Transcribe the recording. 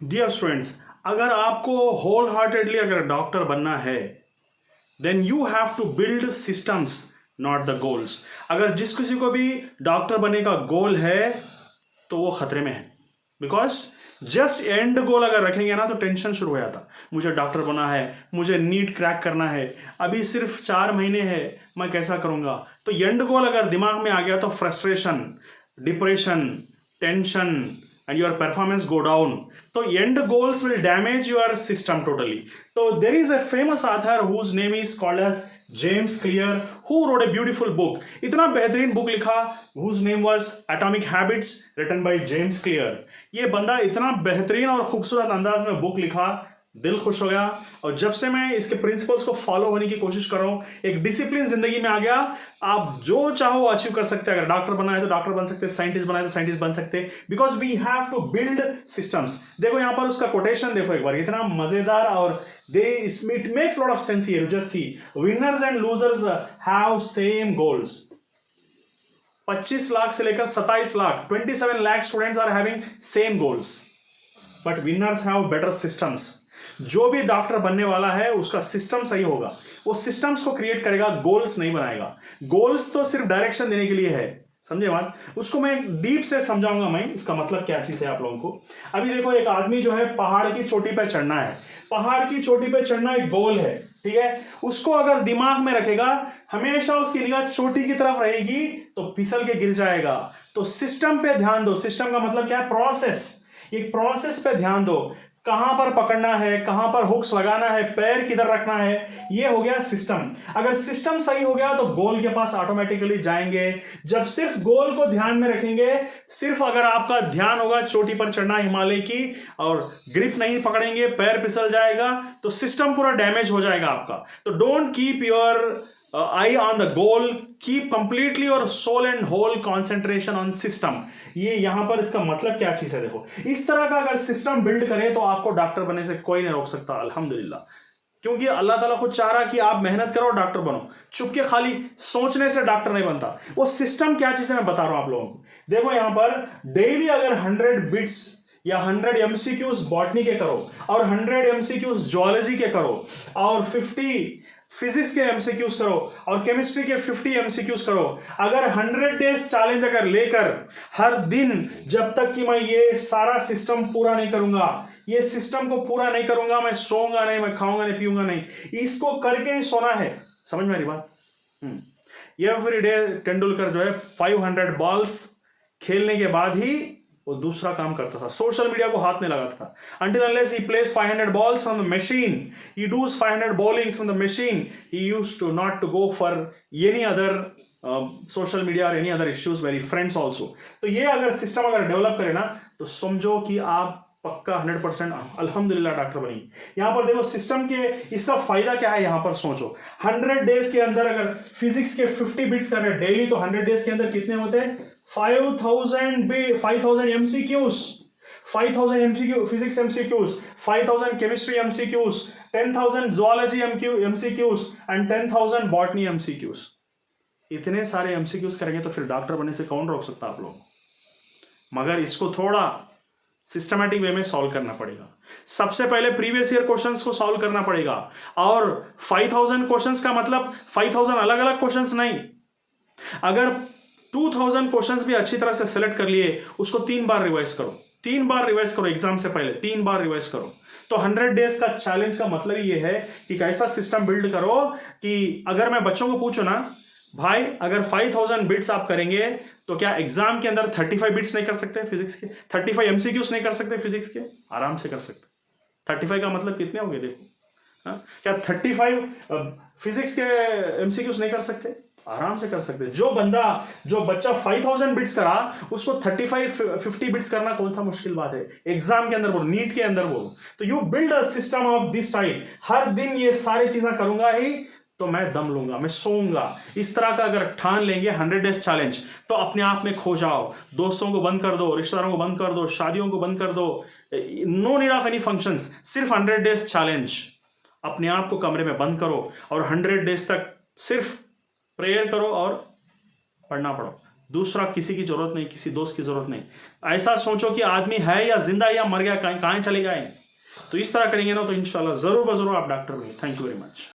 Dear students, अगर आपको whole heartedly अगर डॉक्टर बनना है then you have to build systems, not the goals. अगर जिस किसी को भी डॉक्टर बनने का गोल है तो वो खतरे में है, बिकॉज जस्ट एंड गोल अगर रखेंगे ना तो टेंशन शुरू हो जाता। मुझे डॉक्टर बनना है, मुझे नीट क्रैक करना है, अभी सिर्फ 4 महीने है, मैं कैसा करूंगा। तो एंड गोल अगर दिमाग में आ गया तो frustration, depression, tension and your performance go down. So end goals will damage your system totally. So there is a famous author whose name is called as James Clear, who wrote a beautiful book. इतना बेहतरीन book लिखा, whose name was Atomic Habits, written by James Clear. ये बंदा इतना बेहतरीन और खूबसूरत अंदाज में बुक लिखा, दिल खुश हो गया। और जब से मैं इसके प्रिंसिपल्स को फॉलो होने की कोशिश कर रहा हूँ, एक डिसिप्लिन जिंदगी में आ गया। आप जो चाहो अचीव कर सकते हैं। अगर डॉक्टर बनना है तो डॉक्टर बन सकते हैं, साइंटिस्ट बनना है तो साइंटिस्ट बन सकते हैं, because we have to build systems. देखो यहाँ पर उसका कोटेशन देखो एक बार, इतना मजेदार और it makes lot of sense here. Just see, winners and losers have same goals. 25 lakh से लेकर 27 lakh 27 lakh students are having same goals, but winners have better systems. जो भी डॉक्टर बनने वाला है उसका सिस्टम सही होगा, वो सिस्टम्स को क्रिएट करेगा, गोल्स नहीं बनाएगा। गोल्स तो सिर्फ डायरेक्शन देने के लिए है, समझे बात। उसको मैं डीप से समझाऊंगा, मैं इसका मतलब क्या चीज है आप लोगों को। अभी देखो, एक आदमी जो है पहाड़ की चोटी पे चढ़ना है, पहाड़ की चोटी पे चढ़ना एक गोल है, ठीक है। उसको अगर दिमाग में रखेगा, हमेशा उसकी निगाह चोटी की तरफ रहेगी तो फिसल के गिर जाएगा। तो सिस्टम पे ध्यान दो। सिस्टम का मतलब क्या है? प्रोसेस। एक प्रोसेस पे ध्यान दो, कहां पर पकड़ना है, कहां पर हुक्स लगाना है, पैर किधर रखना है, ये हो गया सिस्टम। अगर सिस्टम सही हो गया तो गोल के पास ऑटोमेटिकली जाएंगे। जब सिर्फ गोल को ध्यान में रखेंगे, सिर्फ अगर आपका ध्यान होगा चोटी पर चढ़ना हिमालय की, और ग्रिप नहीं पकड़ेंगे, पैर फिसल जाएगा, तो सिस्टम पूरा डैमेज हो जाएगा आपका। तो don't keep your eye on the goal, keep completely your soul and whole concentration on system. ये यहां पर इसका मतलब क्या चीज है, देखो इस तरह का अगर सिस्टम बिल्ड करें तो आपको डॉक्टर बनने से कोई नहीं रोक सकता, अल्हम्दुलिल्लाह। क्योंकि अल्लाह ताला खुद चाह रहा कि आप मेहनत करो, डॉक्टर बनो। चुपके खाली सोचने से डॉक्टर नहीं बनता। वो सिस्टम क्या चीज है मैं बता रहा हूं आप लोगों को। देखो यहां पर डेली अगर 100 बिट्स या 100 एमसीक्यूज बॉटनी के करो, और 100 एमसीक्यूज जूलॉजी के करो, और 50 फिजिक्स के एमसीक्यूज करो, और केमिस्ट्री के 50 एमसीक्यूज करो। अगर 100 डेज चैलेंज अगर लेकर हर दिन, जब तक कि मैं ये सारा सिस्टम पूरा नहीं करूंगा, ये सिस्टम को पूरा नहीं करूंगा, मैं सोऊंगा नहीं, मैं खाऊंगा नहीं, पीऊंगा नहीं, इसको करके ही सोना है। समझ में आ रही बात? एवरी डे तेंदुलकर जो है 500 बॉल्स खेलने के बाद ही वो दूसरा काम करता था, सोशल मीडिया को हाथ में लगाता था। Until unless he plays 500 balls from the machine, he does 500 bowlings from the machine, he used to not to go for any other social media or any other issues very friends also. तो ये अगर system अगर develop करे ना तो समझो कि आप पक्का 100% अल्हम्दुलिल्लाह डॉक्टर बनेंगे। यहाँ पर देखो सिस्टम के इसका फायदा क्या है, यहाँ पर सोचो। 100 डेज के अंदर अगर फिजिक्स के 50 बिट्स कर रहे डेली, तो 100 डेज के अंदर कितने होते हैं? 5000 MCQs, 5000 MCQ physics MCQs, 5000 chemistry MCQs, 10,000 zoology MCQs and 10,000 botany MCQs। इतने सारे MCQs करेंगे तो फिर डॉक्टर बनने से कौन रोक सकता आप लोग? मगर इसको थोड़ा सिस्टमैटिक वे में सॉल्व करना पड़ेगा। सबसे पहले प्रीवियस ईयर क्वेश्चंस को सॉल्व करना पड़ेगा, और 5000 क्वेश्चंस का मतलब 5000 अलग अलग क्वेश्चंस नहीं। अगर 2000 क्वेश्चंस भी अच्छी तरह से सिलेक्ट कर लिए, उसको 3 बार रिवाइज करो, 3 बार रिवाइज करो, एग्जाम से पहले 3 बार रिवाइज करो। तो 100 डेज का चैलेंज का मतलब ये है कि कैसा सिस्टम बिल्ड करो कि अगर मैं बच्चों को पूछूं ना, भाई अगर 5000 बिट्स आप करेंगे तो क्या एग्जाम के अंदर 35 बिट्स नहीं कर सकते फिजिक्स के? 35 एमसीक्यूज नहीं कर सकते फिजिक्स के? आराम से कर सकते। 35 का मतलब कितने होंगे देखो। क्या 35 फिजिक्स के एमसीक्यूज नहीं कर सकते? आराम से कर सकते। जो बच्चा 5000 बिट्स करा, उसको 50 बिट्स करना कौन सा मुश्किल बात है? एग्जाम के अंदर बोलो, नीट के अंदर बोलो। तो you build a system of this type. हर दिन ये सारी चीजें करूंगा ही तो मैं दम लूंगा, मैं सोऊंगा। इस तरह का अगर ठान लेंगे 100 डेज चैलेंज, तो अपने आप में खो जाओ। दोस्तों को बंद कर दो, रिश्तेदारों को बंद कर दो, शादियों को बंद कर दो, no need of any functions, सिर्फ 100 डेज चैलेंज। अपने आप को कमरे में बंद करो और 100 डेज तक सिर्फ प्रेयर करो और पढ़ना पढ़ो। दूसरा किसी की जरूरत नहीं, किसी दोस्त की जरूरत नहीं। ऐसा सोचो कि आदमी है या जिंदा या मर गया, कहाँ चले गए। तो इस तरह करेंगे ना तो इंशाल्लाह जरूर ब जरूर आप डॉक्टर बनेंगे। Thank you very much.